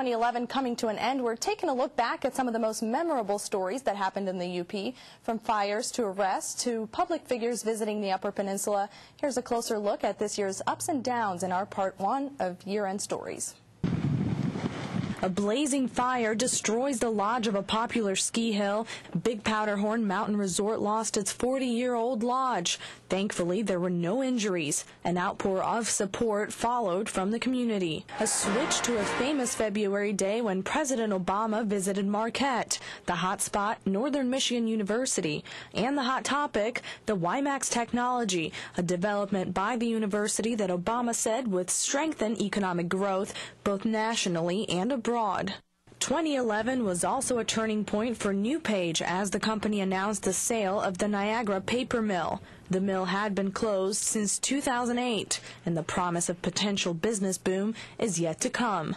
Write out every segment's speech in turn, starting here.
2011 coming to an end, we're taking a look back at some of the most memorable stories that happened in the UP, from fires to arrests to public figures visiting the Upper Peninsula. Here's a closer look at this year's ups and downs in our Part 1 of Year-End Stories. A blazing fire destroys the lodge of a popular ski hill. Big Powderhorn Mountain Resort lost its 40-year-old lodge. Thankfully, there were no injuries. An outpour of support followed from the community. A switch to a famous February day when President Obama visited Marquette, the hotspot, Northern Michigan University, and the hot topic, the WiMAX technology, a development by the university that Obama said would strengthen economic growth both nationally and abroad. 2011 was also a turning point for NewPage as the company announced the sale of the Niagara paper mill. The mill had been closed since 2008, and the promise of potential business boom is yet to come.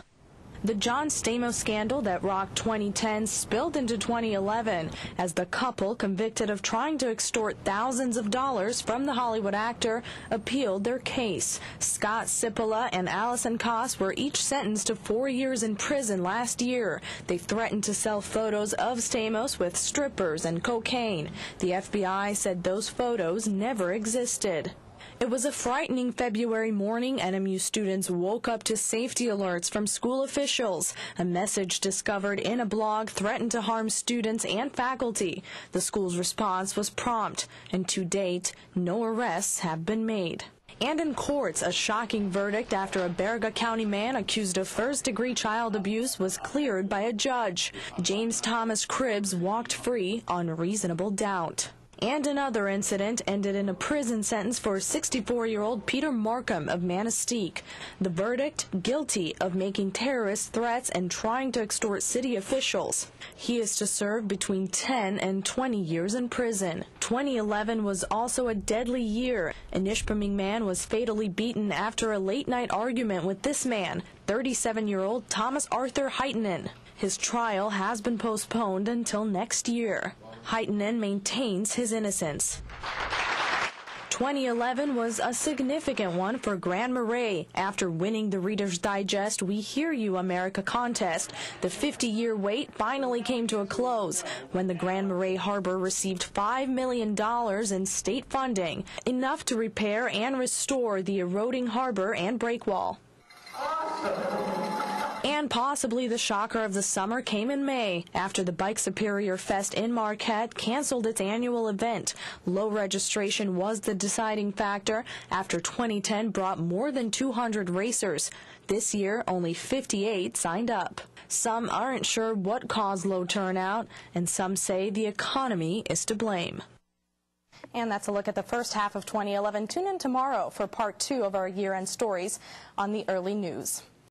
The John Stamos scandal that rocked 2010 spilled into 2011 as the couple, convicted of trying to extort thousands of dollars from the Hollywood actor, appealed their case. Scott Cipolla and Allison Koss were each sentenced to 4 years in prison last year. They threatened to sell photos of Stamos with strippers and cocaine. The FBI said those photos never existed. It was a frightening February morning. NMU students woke up to safety alerts from school officials. A message discovered in a blog threatened to harm students and faculty. The school's response was prompt, and to date, no arrests have been made. And in courts, a shocking verdict after a Berga County man accused of first-degree child abuse was cleared by a judge. James Thomas Cribbs walked free on reasonable doubt. And another incident ended in a prison sentence for 64-year-old Peter Markham of Manistee. The verdict, guilty of making terrorist threats and trying to extort city officials. He is to serve between 10 and 20 years in prison. 2011 was also a deadly year. An Ishpeming man was fatally beaten after a late-night argument with this man, 37-year-old Thomas Arthur Heitinen. His trial has been postponed until next year. Heitinen maintains his innocence. 2011 was a significant one for Grand Marais. After winning the Reader's Digest We Hear You America contest, the 50-year wait finally came to a close when the Grand Marais Harbor received $5 million in state funding, enough to repair and restore the eroding harbor and breakwall. And possibly the shocker of the summer came in May, after the Bike Superior Fest in Marquette canceled its annual event. Low registration was the deciding factor after 2010 brought more than 200 racers. This year, only 58 signed up. Some aren't sure what caused low turnout, and some say the economy is to blame. And that's a look at the first half of 2011. Tune in tomorrow for Part 2 of our year-end stories on the Early News.